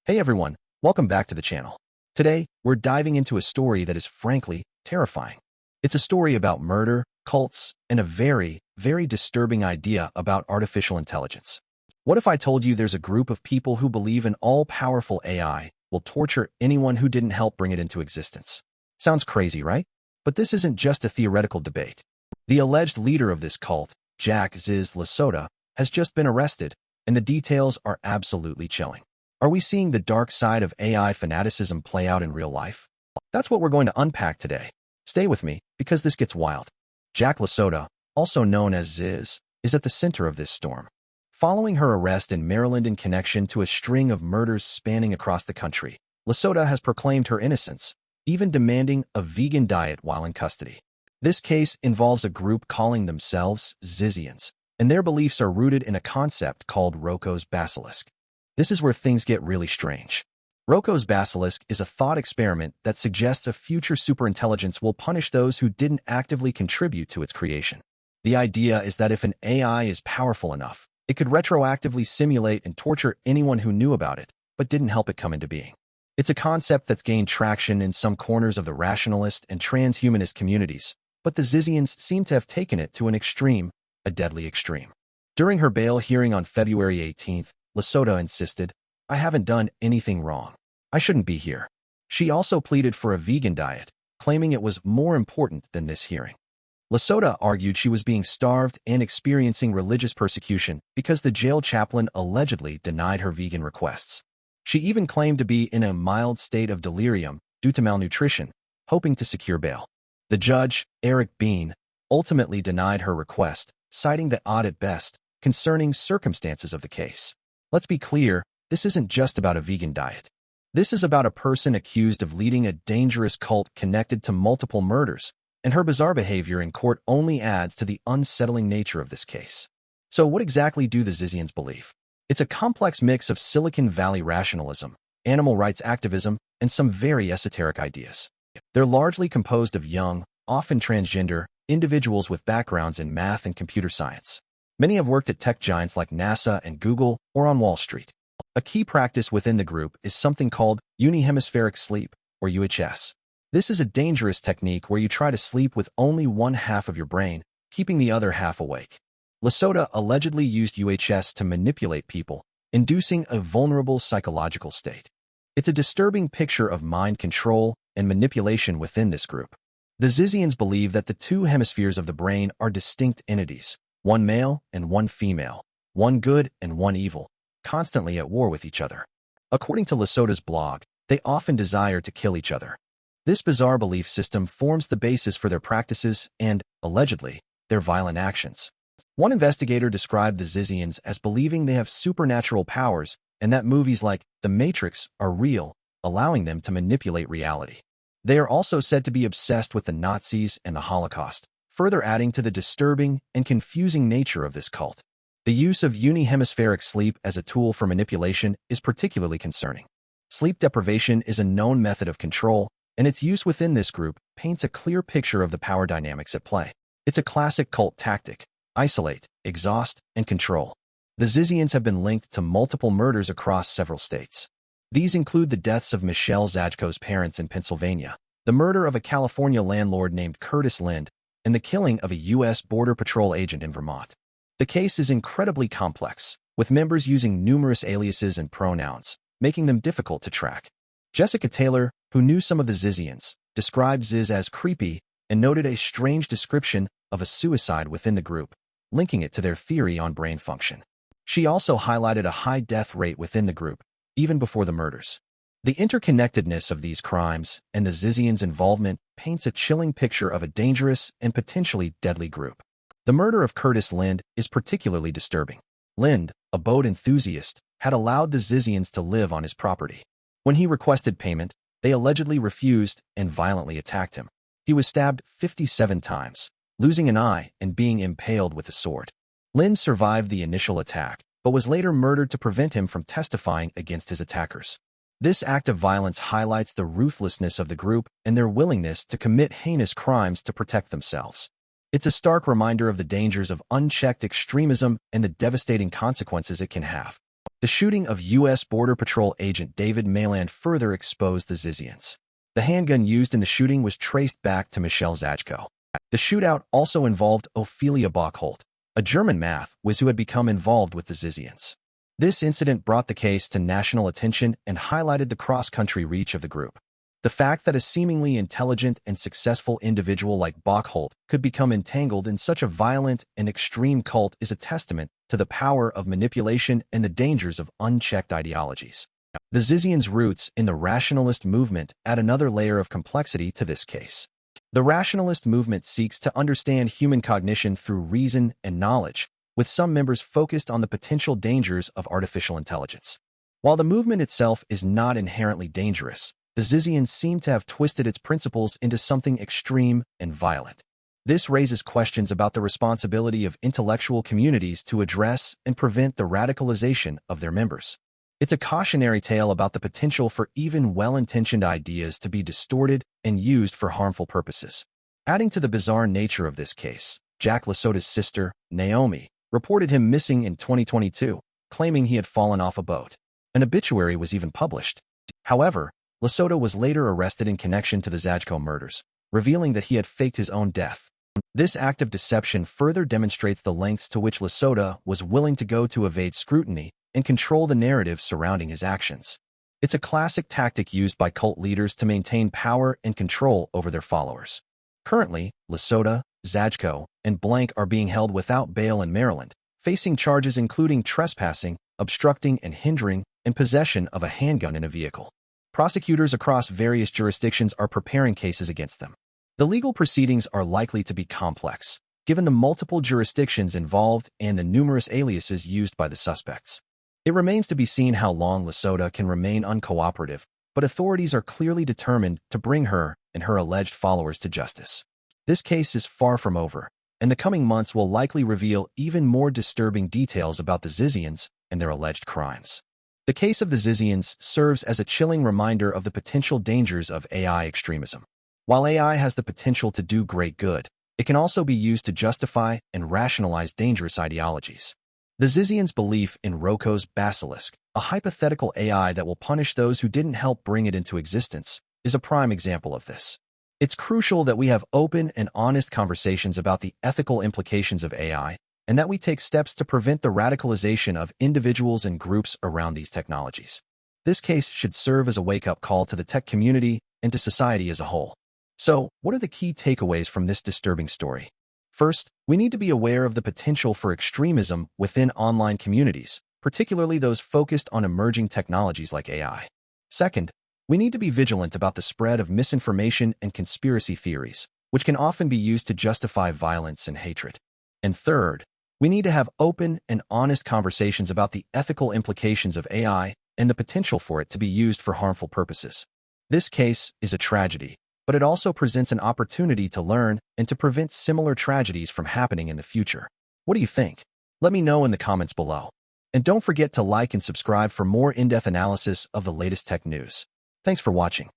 Hey everyone, welcome back to the channel. Today, we're diving into a story that is frankly terrifying. It's a story about murder, cults, and a very, very disturbing idea about artificial intelligence. What if I told you there's a group of people who believe an all-powerful AI will torture anyone who didn't help bring it into existence? Sounds crazy, right? But this isn't just a theoretical debate. The alleged leader of this cult, Jack Ziz LaSota, has just been arrested, and the details are absolutely chilling. Are we seeing the dark side of AI fanaticism play out in real life? That's what we're going to unpack today. Stay with me, because this gets wild. Jack LaSota, also known as Ziz, is at the center of this storm. Following her arrest in Maryland in connection to a string of murders spanning across the country, LaSota has proclaimed her innocence, even demanding a vegan diet while in custody. This case involves a group calling themselves Zizians, and their beliefs are rooted in a concept called Roko's Basilisk. This is where things get really strange. Roko's Basilisk is a thought experiment that suggests a future superintelligence will punish those who didn't actively contribute to its creation. The idea is that if an AI is powerful enough, it could retroactively simulate and torture anyone who knew about it, but didn't help it come into being. It's a concept that's gained traction in some corners of the rationalist and transhumanist communities, but the Zizians seem to have taken it to an extreme, a deadly extreme. During her bail hearing on February 18th, LaSota insisted, "I haven't done anything wrong. I shouldn't be here." She also pleaded for a vegan diet, claiming it was more important than this hearing. LaSota argued she was being starved and experiencing religious persecution because the jail chaplain allegedly denied her vegan requests. She even claimed to be in a mild state of delirium due to malnutrition, hoping to secure bail. The judge, Eric Bean, ultimately denied her request, citing the odd at best concerning circumstances of the case. Let's be clear, this isn't just about a vegan diet. This is about a person accused of leading a dangerous cult connected to multiple murders, and her bizarre behavior in court only adds to the unsettling nature of this case. So what exactly do the Zizians believe? It's a complex mix of Silicon Valley rationalism, animal rights activism, and some very esoteric ideas. They're largely composed of young, often transgender, individuals with backgrounds in math and computer science. Many have worked at tech giants like NASA and Google or on Wall Street. A key practice within the group is something called unihemispheric sleep, or UHS. This is a dangerous technique where you try to sleep with only one half of your brain, keeping the other half awake. LaSota allegedly used UHS to manipulate people, inducing a vulnerable psychological state. It's a disturbing picture of mind control and manipulation within this group. The Zizians believe that the two hemispheres of the brain are distinct entities, one male and one female, one good and one evil, constantly at war with each other. According to LaSota's blog, they often desire to kill each other. This bizarre belief system forms the basis for their practices and, allegedly, their violent actions. One investigator described the Zizians as believing they have supernatural powers and that movies like The Matrix are real, allowing them to manipulate reality. They are also said to be obsessed with the Nazis and the Holocaust, further adding to the disturbing and confusing nature of this cult. The use of unihemispheric sleep as a tool for manipulation is particularly concerning. Sleep deprivation is a known method of control, and its use within this group paints a clear picture of the power dynamics at play. It's a classic cult tactic: isolate, exhaust, and control. The Zizians have been linked to multiple murders across several states. These include the deaths of Michelle Zajko's parents in Pennsylvania, the murder of a California landlord named Curtis Lind, and the killing of a U.S. Border Patrol agent in Vermont. The case is incredibly complex, with members using numerous aliases and pronouns, making them difficult to track. Jessica Taylor, who knew some of the Zizians, described Ziz as creepy and noted a strange description of a suicide within the group, linking it to their theory on brain function. She also highlighted a high death rate within the group, even before the murders. The interconnectedness of these crimes and the Zizians' involvement paints a chilling picture of a dangerous and potentially deadly group. The murder of Curtis Lind is particularly disturbing. Lind, a boat enthusiast, had allowed the Zizians to live on his property. When he requested payment, they allegedly refused and violently attacked him. He was stabbed 57 times, losing an eye and being impaled with a sword. Lind survived the initial attack, but was later murdered to prevent him from testifying against his attackers. This act of violence highlights the ruthlessness of the group and their willingness to commit heinous crimes to protect themselves. It's a stark reminder of the dangers of unchecked extremism and the devastating consequences it can have. The shooting of U.S. Border Patrol agent David Maland further exposed the Zizians. The handgun used in the shooting was traced back to Michelle Zajko. The shootout also involved Ophelia Bockholt, a German math whiz who had become involved with the Zizians. This incident brought the case to national attention and highlighted the cross-country reach of the group. The fact that a seemingly intelligent and successful individual like Bockholt could become entangled in such a violent and extreme cult is a testament to the power of manipulation and the dangers of unchecked ideologies. The Zizians' roots in the rationalist movement add another layer of complexity to this case. The rationalist movement seeks to understand human cognition through reason and knowledge, with some members focused on the potential dangers of artificial intelligence. While the movement itself is not inherently dangerous, the Zizians seem to have twisted its principles into something extreme and violent. This raises questions about the responsibility of intellectual communities to address and prevent the radicalization of their members. It's a cautionary tale about the potential for even well-intentioned ideas to be distorted and used for harmful purposes. Adding to the bizarre nature of this case, Jack LaSota's sister, Naomi, reported him missing in 2022, claiming he had fallen off a boat. An obituary was even published. However, LaSota was later arrested in connection to the Zajko murders, revealing that he had faked his own death. This act of deception further demonstrates the lengths to which LaSota was willing to go to evade scrutiny and control the narrative surrounding his actions. It's a classic tactic used by cult leaders to maintain power and control over their followers. Currently, LaSota, Zajko, and Blank are being held without bail in Maryland, facing charges including trespassing, obstructing and hindering, and possession of a handgun in a vehicle. Prosecutors across various jurisdictions are preparing cases against them. The legal proceedings are likely to be complex, given the multiple jurisdictions involved and the numerous aliases used by the suspects. It remains to be seen how long LaSota can remain uncooperative, but authorities are clearly determined to bring her and her alleged followers to justice. This case is far from over, and the coming months will likely reveal even more disturbing details about the Zizians and their alleged crimes. The case of the Zizians serves as a chilling reminder of the potential dangers of AI extremism. While AI has the potential to do great good, it can also be used to justify and rationalize dangerous ideologies. The Zizians' belief in Roko's Basilisk, a hypothetical AI that will punish those who didn't help bring it into existence, is a prime example of this. It's crucial that we have open and honest conversations about the ethical implications of AI, and that we take steps to prevent the radicalization of individuals and groups around these technologies. This case should serve as a wake-up call to the tech community and to society as a whole. So, what are the key takeaways from this disturbing story? First, we need to be aware of the potential for extremism within online communities, particularly those focused on emerging technologies like AI. Second, we need to be vigilant about the spread of misinformation and conspiracy theories, which can often be used to justify violence and hatred. And third, we need to have open and honest conversations about the ethical implications of AI and the potential for it to be used for harmful purposes. This case is a tragedy, but it also presents an opportunity to learn and to prevent similar tragedies from happening in the future. What do you think? Let me know in the comments below. And don't forget to like and subscribe for more in-depth analysis of the latest tech news. Thanks for watching.